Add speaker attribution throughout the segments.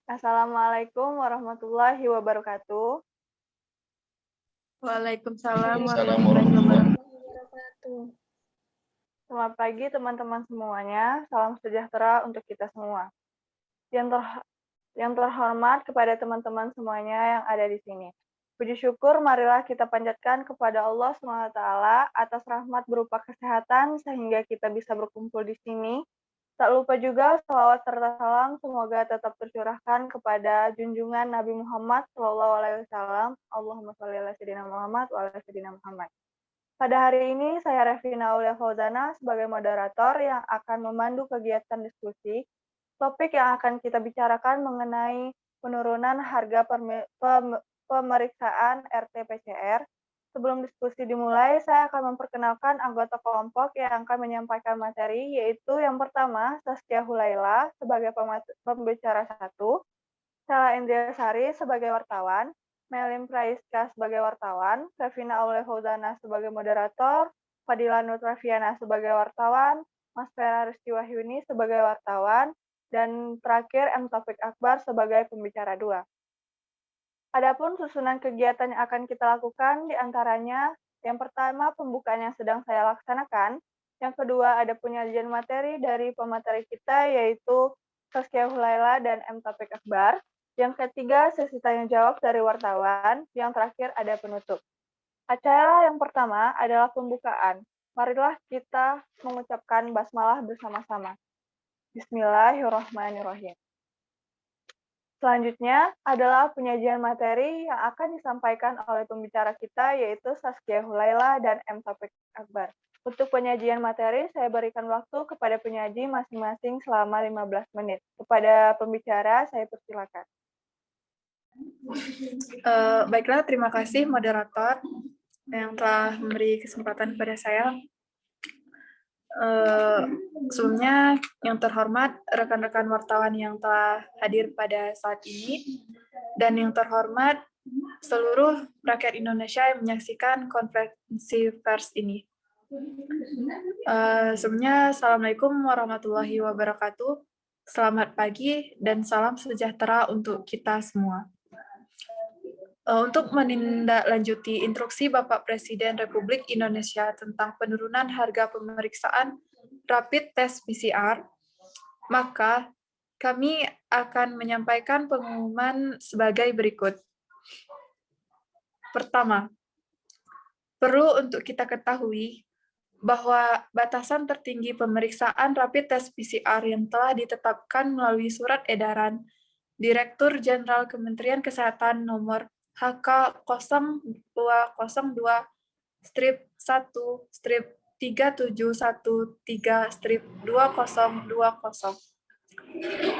Speaker 1: Assalamualaikum warahmatullahi wabarakatuh.
Speaker 2: Waalaikumsalam
Speaker 3: Waalaikumsalam
Speaker 2: warahmatullahi
Speaker 3: warahmatullahi
Speaker 2: wabarakatuh.
Speaker 1: Selamat pagi teman-teman semuanya. Salam sejahtera untuk kita semua. Yang terhormat kepada teman-teman semuanya yang ada di sini. Puji syukur marilah kita panjatkan kepada Allah SWT atas rahmat berupa kesehatan sehingga kita bisa berkumpul di sini. Tak lupa juga salawat serta salam semoga tetap tercurahkan kepada junjungan Nabi Muhammad SAW. Allahumma sholli ala sayyidina Muhammad wa ala sayyidina Muhammad. Pada hari ini saya Revina Aulia Fauzana sebagai moderator yang akan memandu kegiatan diskusi. Topik yang akan kita bicarakan mengenai penurunan harga pemeriksaan RT-PCR. Sebelum diskusi dimulai, saya akan memperkenalkan anggota kelompok yang akan menyampaikan materi, yaitu yang pertama, Saskia Hulaila sebagai pembicara 1, Sela Indriasari sebagai wartawan, Melin Praiska sebagai wartawan, Revina Aulia Fauzana sebagai moderator, Fadila Nutrafiana sebagai wartawan, Mas Vera Rizky Wahyuni sebagai wartawan, dan terakhir M. Taufik Akbar sebagai pembicara 2. Adapun susunan kegiatan yang akan kita lakukan diantaranya, yang pertama pembukaan yang sedang saya laksanakan, yang kedua ada penyajian materi dari pemateri kita yaitu Saskia Hulaila dan M. Taufik Akbar, yang ketiga sesi tanya jawab dari wartawan, yang terakhir ada penutup. Acara yang pertama adalah pembukaan. Marilah kita mengucapkan basmalah bersama-sama. Bismillahirrahmanirrahim. Selanjutnya adalah penyajian materi yang akan disampaikan oleh pembicara kita yaitu Saskia Hulaila dan M. Taufik Akbar. Untuk penyajian materi, saya berikan waktu kepada penyaji masing-masing selama 15 menit. Kepada pembicara, saya persilakan.
Speaker 2: Baiklah, terima kasih moderator yang telah memberi kesempatan kepada saya. Sebelumnya, yang terhormat rekan-rekan wartawan yang telah hadir pada saat ini, dan yang terhormat seluruh rakyat Indonesia yang menyaksikan konferensi pers ini. Sebelumnya, Assalamualaikum warahmatullahi wabarakatuh. Selamat pagi dan salam sejahtera untuk kita semua. Untuk menindaklanjuti instruksi Bapak Presiden Republik Indonesia tentang penurunan harga pemeriksaan rapid test PCR, maka kami akan menyampaikan pengumuman sebagai berikut. Pertama, perlu untuk kita ketahui bahwa batasan tertinggi pemeriksaan rapid test PCR yang telah ditetapkan melalui surat edaran Direktur Jenderal Kementerian Kesehatan nomor HK 02-1-3713-2020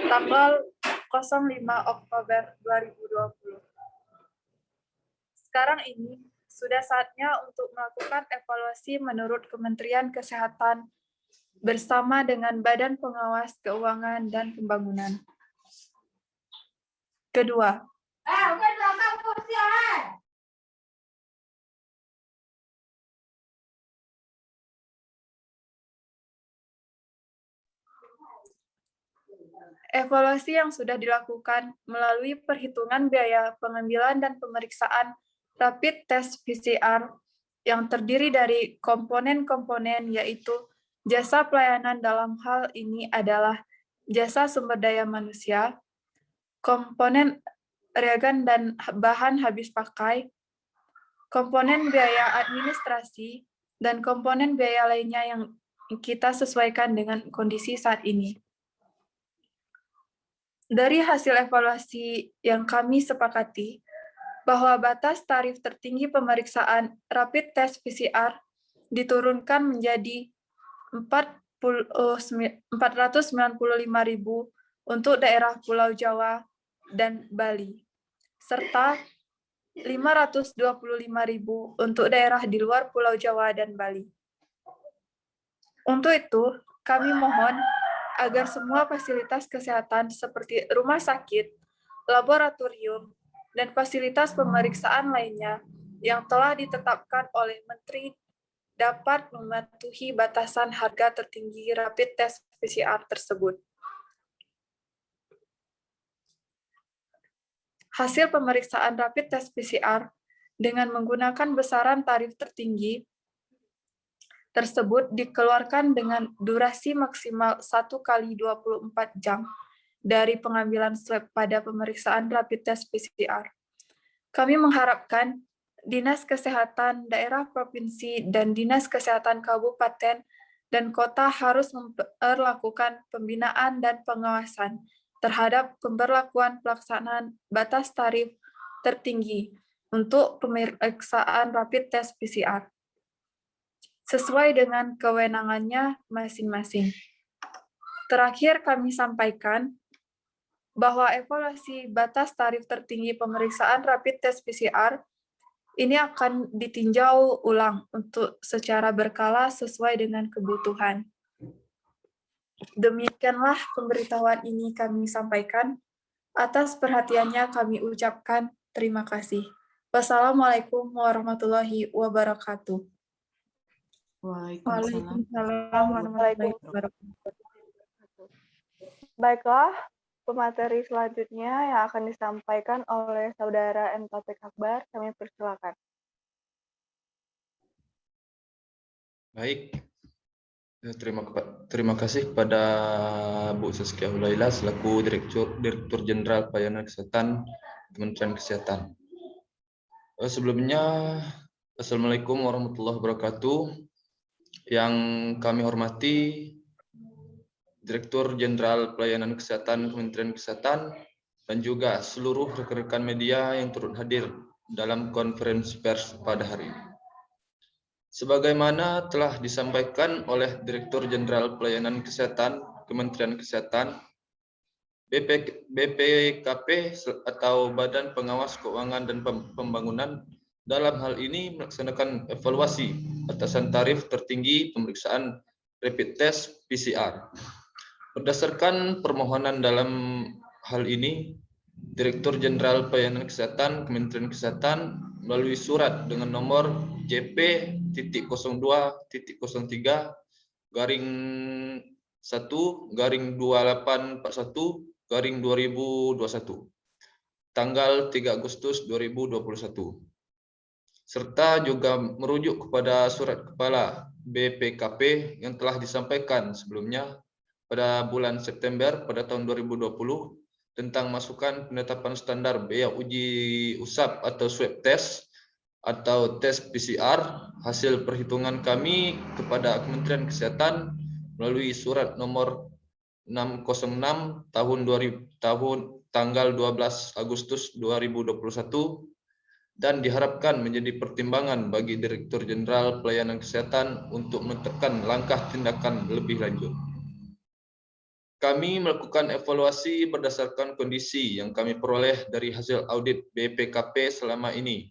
Speaker 2: tanggal 05 Oktober 2020. Sekarang ini sudah saatnya untuk melakukan evaluasi menurut Kementerian Kesehatan bersama dengan Badan Pengawas Keuangan dan Pembangunan. Kedua, evaluasi yang sudah dilakukan melalui perhitungan biaya pengambilan dan pemeriksaan rapid test PCR yang terdiri dari komponen-komponen yaitu jasa pelayanan dalam hal ini adalah jasa sumber daya manusia, komponen reagen dan bahan habis pakai, komponen biaya administrasi, dan komponen biaya lainnya yang kita sesuaikan dengan kondisi saat ini. Dari hasil evaluasi yang kami sepakati, bahwa batas tarif tertinggi pemeriksaan rapid test PCR diturunkan menjadi 495.000 untuk daerah Pulau Jawa dan Bali, serta 525.000 untuk daerah di luar Pulau Jawa dan Bali. Untuk itu, kami mohon agar semua fasilitas kesehatan seperti rumah sakit, laboratorium, dan fasilitas pemeriksaan lainnya yang telah ditetapkan oleh Menteri dapat mematuhi batasan harga tertinggi rapid test PCR tersebut. Hasil pemeriksaan rapid test PCR dengan menggunakan besaran tarif tertinggi tersebut dikeluarkan dengan durasi maksimal 1 kali 24 jam dari pengambilan swab pada pemeriksaan rapid test PCR. Kami mengharapkan Dinas Kesehatan Daerah Provinsi dan Dinas Kesehatan Kabupaten dan Kota harus memperlakukan pembinaan dan pengawasan terhadap pemberlakuan pelaksanaan batas tarif tertinggi untuk pemeriksaan rapid test PCR sesuai dengan kewenangannya masing-masing. Terakhir kami sampaikan bahwa evaluasi batas tarif tertinggi pemeriksaan rapid test PCR ini akan ditinjau ulang untuk secara berkala sesuai dengan kebutuhan. Demikianlah pemberitahuan ini kami sampaikan. Atas perhatiannya kami ucapkan terima kasih. Wassalamualaikum warahmatullahi wabarakatuh.
Speaker 3: Waalaikumsalam warahmatullahi wabarakatuh.
Speaker 1: Baiklah, pemateri selanjutnya yang akan disampaikan oleh Saudara M. Taufik Akbar, kami persilakan.
Speaker 4: Baik, terima kasih kepada Bu Saskia Hulaila selaku Direktur Jenderal Pelayanan Kesehatan Kementerian Kesehatan. Sebelumnya, Assalamualaikum warahmatullahi wabarakatuh. Yang kami hormati Direktur Jenderal Pelayanan Kesehatan Kementerian Kesehatan dan juga seluruh rekan-rekan media yang turut hadir dalam konferensi pers pada hari ini. Sebagaimana telah disampaikan oleh Direktur Jenderal Pelayanan Kesehatan Kementerian Kesehatan, BPKP atau Badan Pengawas Keuangan dan Pembangunan dalam hal ini melaksanakan evaluasi batasan tarif tertinggi pemeriksaan rapid test PCR. Berdasarkan permohonan dalam hal ini, Direktur Jenderal Pelayanan Kesehatan Kementerian Kesehatan melalui surat dengan nomor JP.02.01/2841/2021 tanggal 3 Agustus 2021 serta juga merujuk kepada surat kepala BPKP yang telah disampaikan sebelumnya pada bulan September pada tahun 2020 tentang masukan penetapan standar biaya uji usap atau swab test atau tes PCR hasil perhitungan kami kepada Kementerian Kesehatan melalui surat nomor 606 tanggal 12 Agustus 2021 dan diharapkan menjadi pertimbangan bagi Direktur Jenderal Pelayanan Kesehatan untuk menentukan langkah tindakan lebih lanjut. Kami melakukan evaluasi berdasarkan kondisi yang kami peroleh dari hasil audit BPKP selama ini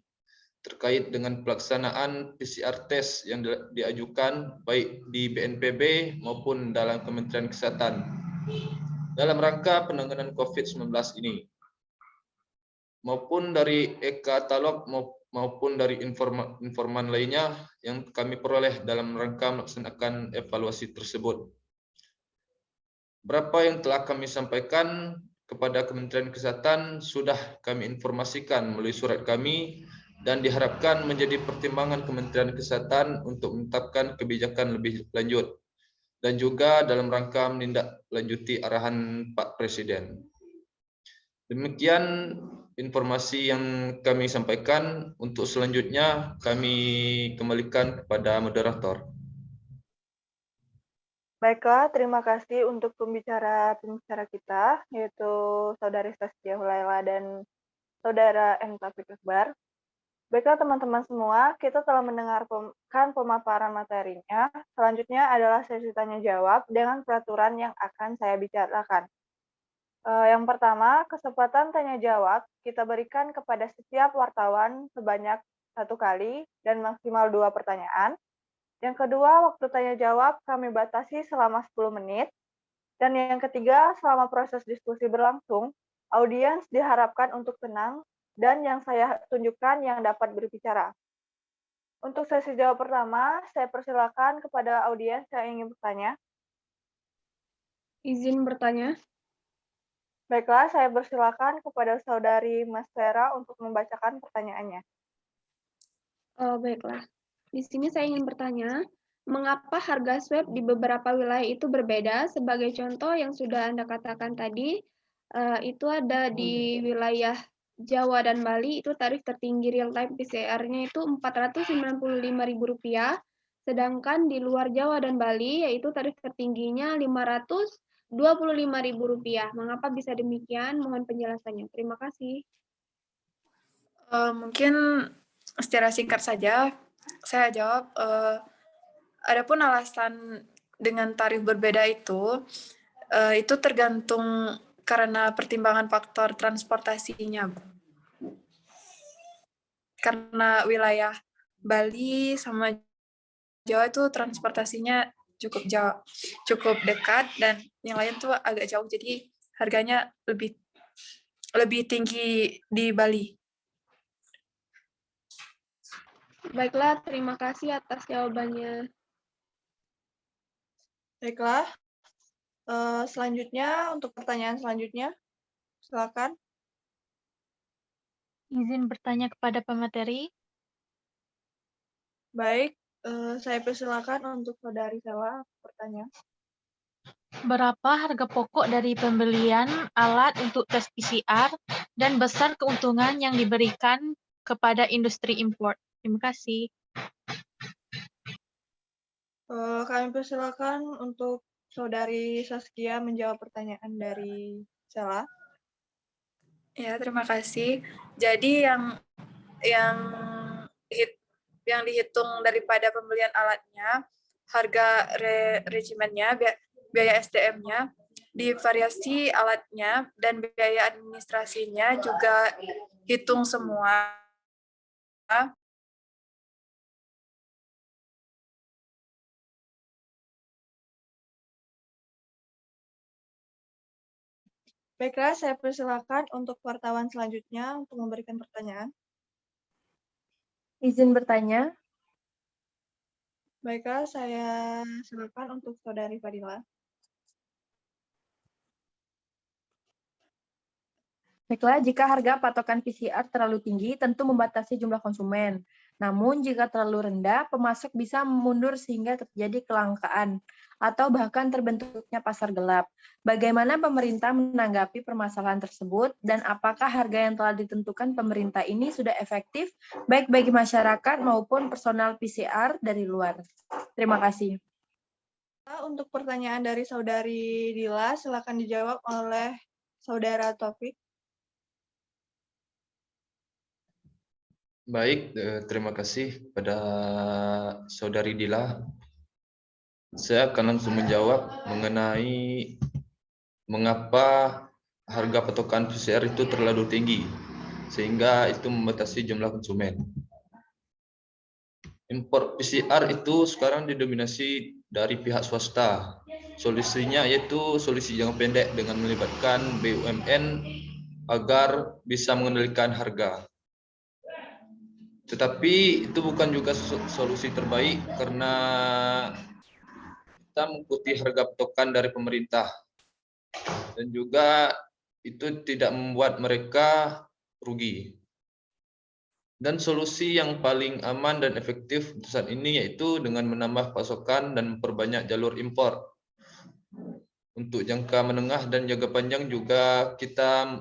Speaker 4: terkait dengan pelaksanaan PCR test yang diajukan baik di BNPB maupun dalam Kementerian Kesehatan dalam rangka penanganan COVID-19 ini, maupun dari e-katalog maupun dari informan lainnya yang kami peroleh dalam rangka melaksanakan evaluasi tersebut. Berapa yang telah kami sampaikan kepada Kementerian Kesehatan sudah kami informasikan melalui surat kami dan diharapkan menjadi pertimbangan Kementerian Kesehatan untuk menetapkan kebijakan lebih lanjut dan juga dalam rangka menindaklanjuti arahan Pak Presiden. Demikian informasi yang kami sampaikan. Untuk selanjutnya kami kembalikan kepada moderator.
Speaker 1: Baiklah, terima kasih untuk pembicara kita, yaitu Saudari Saskia Hulaila dan Saudara M. Taufik Akbar. Baiklah teman-teman semua, kita telah mendengarkan pemaparan materinya. Selanjutnya adalah sesi tanya jawab dengan peraturan yang akan saya bicarakan. Yang pertama, kesempatan tanya jawab kita berikan kepada setiap wartawan sebanyak 1 kali dan maksimal 2 pertanyaan. Yang kedua, waktu tanya jawab kami batasi selama 10 menit. Dan yang ketiga, selama proses diskusi berlangsung, audiens diharapkan untuk tenang dan yang saya tunjukkan yang dapat berbicara. Untuk sesi jawab pertama, saya persilakan kepada audiens yang ingin bertanya.
Speaker 3: Izin bertanya.
Speaker 1: Baiklah, saya persilakan kepada Saudari Mas Vera untuk membacakan pertanyaannya.
Speaker 5: Baiklah. Di sini saya ingin bertanya, mengapa harga swab di beberapa wilayah itu berbeda? Sebagai contoh yang sudah Anda katakan tadi, itu ada di wilayah Jawa dan Bali, itu tarif tertinggi real-time PCR-nya itu Rp495.000, sedangkan di luar Jawa dan Bali, yaitu tarif tertingginya Rp525.000. Mengapa bisa demikian? Mohon penjelasannya. Terima kasih.
Speaker 2: Mungkin secara singkat saja, saya jawab, adapun alasan dengan tarif berbeda itu tergantung karena pertimbangan faktor transportasinya. Karena wilayah Bali sama Jawa itu transportasinya cukup dekat, dan yang lain tuh agak jauh, jadi harganya lebih tinggi di Bali.
Speaker 5: Baiklah, terima kasih atas jawabannya.
Speaker 1: Baiklah, selanjutnya untuk pertanyaan selanjutnya, silakan.
Speaker 3: Izin bertanya kepada pemateri.
Speaker 1: Baik, saya persilakan untuk Saudari Sela bertanya.
Speaker 3: Berapa harga pokok dari pembelian alat untuk tes PCR dan besar keuntungan yang diberikan kepada industri impor? Terima kasih.
Speaker 1: Kami persilakan untuk Saudari Saskia menjawab pertanyaan dari Sela.
Speaker 2: Ya, terima kasih. Jadi yang dihitung daripada pembelian alatnya, harga regimennya, biaya SDM-nya, divariasi alatnya, dan biaya administrasinya juga hitung semua.
Speaker 1: Baiklah, saya persilakan untuk wartawan selanjutnya untuk memberikan pertanyaan.
Speaker 6: Izin bertanya.
Speaker 1: Baiklah, saya silakan untuk Saudari Fadila.
Speaker 6: Baiklah, jika harga patokan PCR terlalu tinggi, tentu membatasi jumlah konsumen. Namun, jika terlalu rendah, pemasok bisa mundur sehingga terjadi kelangkaan atau bahkan terbentuknya pasar gelap. Bagaimana pemerintah menanggapi permasalahan tersebut, dan apakah harga yang telah ditentukan pemerintah ini sudah efektif, baik bagi masyarakat maupun personal PCR dari luar? Terima kasih.
Speaker 1: Untuk pertanyaan dari Saudari Dila, silakan dijawab oleh Saudara Taufik.
Speaker 4: Baik, terima kasih kepada Saudari Dila. Saya akan langsung menjawab mengenai mengapa harga patokan PCR itu terlalu tinggi, sehingga itu membatasi jumlah konsumen. Impor PCR itu sekarang didominasi dari pihak swasta. Solusinya yaitu solusi jangka pendek dengan melibatkan BUMN agar bisa mengendalikan harga. Tetapi itu bukan juga solusi terbaik karena kita mengikuti harga patokan dari pemerintah, dan juga itu tidak membuat mereka rugi. Dan solusi yang paling aman dan efektif untuk saat ini yaitu dengan menambah pasokan dan memperbanyak jalur impor. Untuk jangka menengah dan jangka panjang juga kita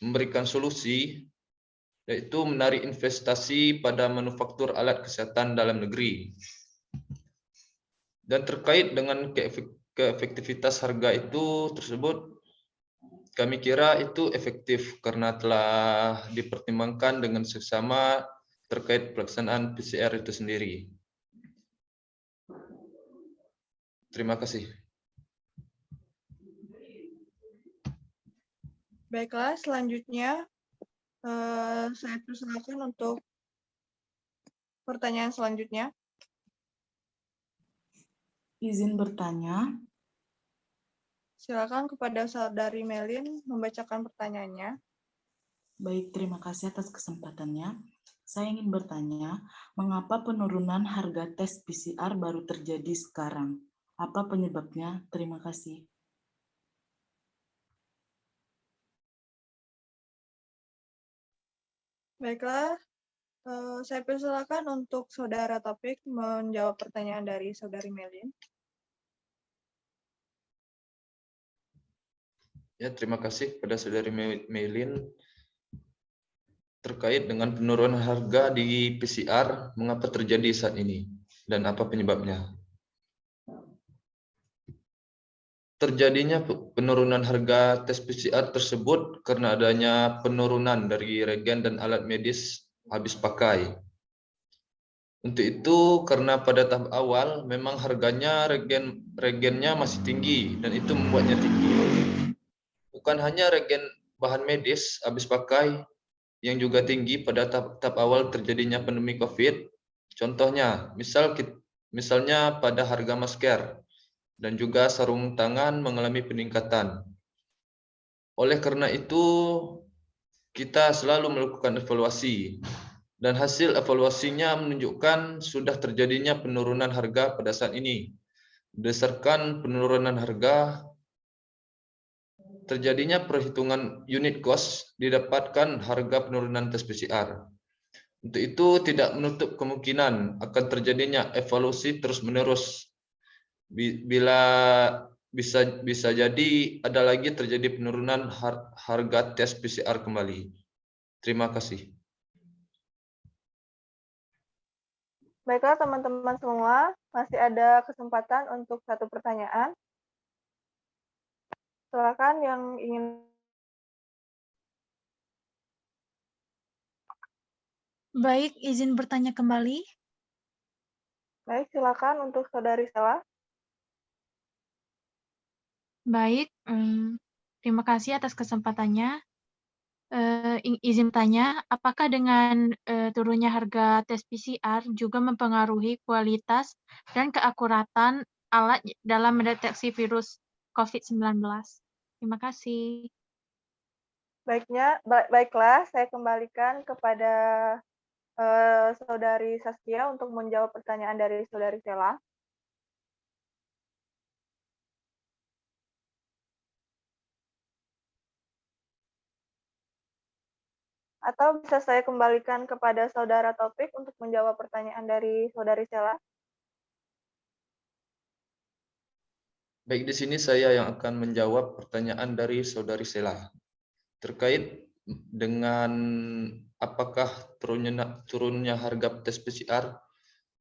Speaker 4: memberikan solusi, yaitu menarik investasi pada manufaktur alat kesehatan dalam negeri. Dan terkait dengan keefektivitas harga itu tersebut, kami kira itu efektif karena telah dipertimbangkan dengan seksama terkait pelaksanaan PCR itu sendiri. Terima kasih.
Speaker 1: Baiklah, selanjutnya saya persilakan untuk pertanyaan selanjutnya.
Speaker 7: Izin bertanya.
Speaker 1: Silakan kepada Saudari Melin membacakan pertanyaannya.
Speaker 7: Baik, terima kasih atas kesempatannya. Saya ingin bertanya, mengapa penurunan harga tes PCR baru terjadi sekarang? Apa penyebabnya? Terima kasih.
Speaker 1: Baiklah, saya persilakan untuk Saudara Topik menjawab pertanyaan dari Saudari Melin.
Speaker 4: Ya, terima kasih pada Saudari Melin. Terkait dengan penurunan harga di PCR, mengapa terjadi saat ini dan apa penyebabnya? Terjadinya penurunan harga tes PCR tersebut karena adanya penurunan dari regen dan alat medis habis pakai. Untuk itu, karena pada tahap awal memang harganya regennya masih tinggi dan itu membuatnya tinggi. Bukan hanya regen bahan medis habis pakai yang juga tinggi pada tahap awal terjadinya pandemi COVID. Contohnya, misalnya pada harga masker dan juga sarung tangan mengalami peningkatan. Oleh karena itu, kita selalu melakukan evaluasi dan hasil evaluasinya menunjukkan sudah terjadinya penurunan harga pada saat ini. Berdasarkan penurunan harga, terjadinya perhitungan unit cost didapatkan harga penurunan tes PCR. Untuk itu tidak menutup kemungkinan akan terjadinya evaluasi terus-menerus bila bisa jadi ada lagi terjadi penurunan harga tes PCR kembali. Terima kasih.
Speaker 1: Baiklah teman-teman semua, masih ada kesempatan untuk satu pertanyaan. Silakan yang ingin.
Speaker 3: Baik, izin bertanya kembali.
Speaker 1: Baik, silakan untuk Saudari Sela.
Speaker 3: Baik, terima kasih atas kesempatannya. Izin tanya, apakah dengan turunnya harga tes PCR juga mempengaruhi kualitas dan keakuratan alat dalam mendeteksi virus COVID-19? Terima kasih.
Speaker 1: Baiklah, saya kembalikan kepada Saudari Saskia untuk menjawab pertanyaan dari Saudari Sela. Atau bisa saya kembalikan kepada Saudara Topik untuk menjawab pertanyaan dari Saudari Sela.
Speaker 4: Baik, di sini saya yang akan menjawab pertanyaan dari Saudari Sela terkait dengan apakah turunnya harga tes PCR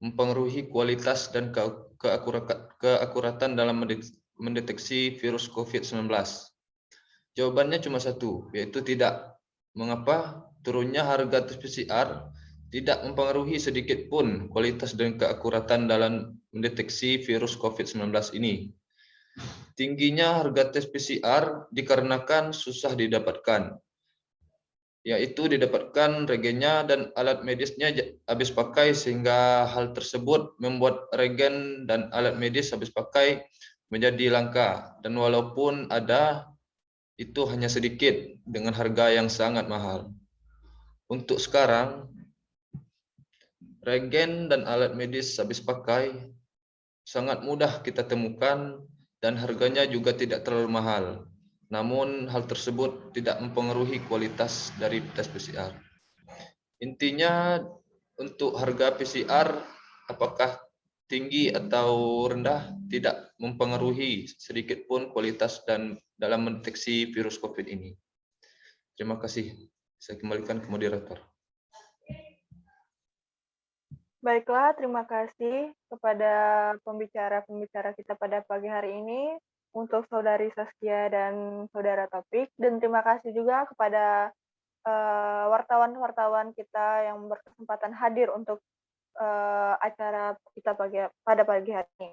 Speaker 4: mempengaruhi kualitas dan keakuratan dalam mendeteksi virus COVID-19. Jawabannya cuma satu, yaitu tidak. Mengapa? Turunnya harga tes PCR tidak mempengaruhi sedikit pun kualitas dan keakuratan dalam mendeteksi virus COVID-19 ini. Tingginya harga tes PCR dikarenakan susah didapatkan, yaitu didapatkan regennya dan alat medisnya habis pakai, sehingga hal tersebut membuat regen dan alat medis habis pakai menjadi langka, dan walaupun ada, itu hanya sedikit dengan harga yang sangat mahal. Untuk sekarang, regen dan alat medis habis pakai sangat mudah kita temukan dan harganya juga tidak terlalu mahal. Namun hal tersebut tidak mempengaruhi kualitas dari tes PCR. Intinya untuk harga PCR apakah tinggi atau rendah tidak mempengaruhi sedikit pun kualitas dan dalam mendeteksi virus COVID ini. Terima kasih. Saya kembalikan ke moderator.
Speaker 1: Baiklah, terima kasih kepada pembicara-pembicara kita pada pagi hari ini, untuk Saudari Saskia dan Saudara Topik, dan terima kasih juga kepada wartawan-wartawan kita yang berkesempatan hadir untuk acara kita pada pagi hari ini.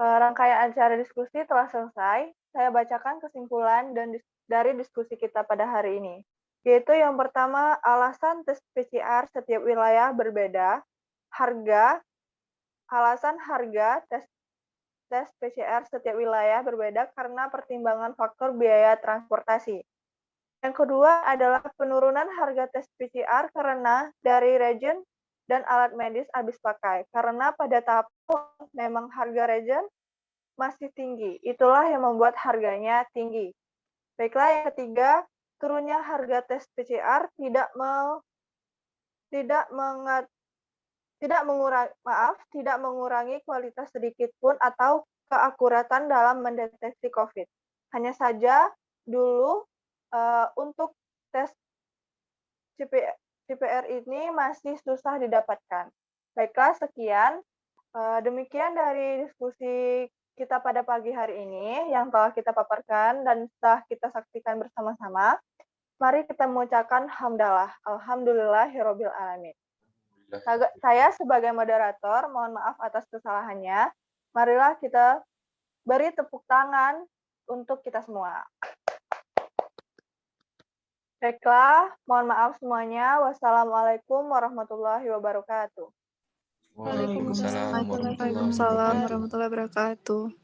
Speaker 1: Rangkaian acara diskusi telah selesai. Saya bacakan kesimpulan dari diskusi kita pada hari ini. Yaitu yang pertama, alasan tes PCR setiap wilayah berbeda. Alasan harga tes PCR setiap wilayah berbeda karena pertimbangan faktor biaya transportasi. Yang kedua adalah penurunan harga tes PCR karena dari reagen dan alat medis habis pakai. Karena pada tahap memang harga reagen masih tinggi. Itulah yang membuat harganya tinggi. Baiklah, yang ketiga, turunnya harga tes PCR tidak mengurangi kualitas sedikit pun atau keakuratan dalam mendeteksi COVID. Hanya saja dulu untuk tes CPR ini masih susah didapatkan. Baiklah, sekian. Demikian dari diskusi kita pada pagi hari ini yang telah kita paparkan dan telah kita saksikan bersama-sama. Mari kita mengucapkan hamdalah. Alhamdulillahirabbil alamin. Saya sebagai moderator mohon maaf atas kesalahannya. Marilah kita beri tepuk tangan untuk kita semua. Baiklah, mohon maaf semuanya. Wassalamualaikum warahmatullahi wabarakatuh.
Speaker 4: Waalaikumsalam warahmatullahi
Speaker 2: Waalaikumsalam
Speaker 4: wabarakatuh.
Speaker 2: warahmatullahi wabarakatuh.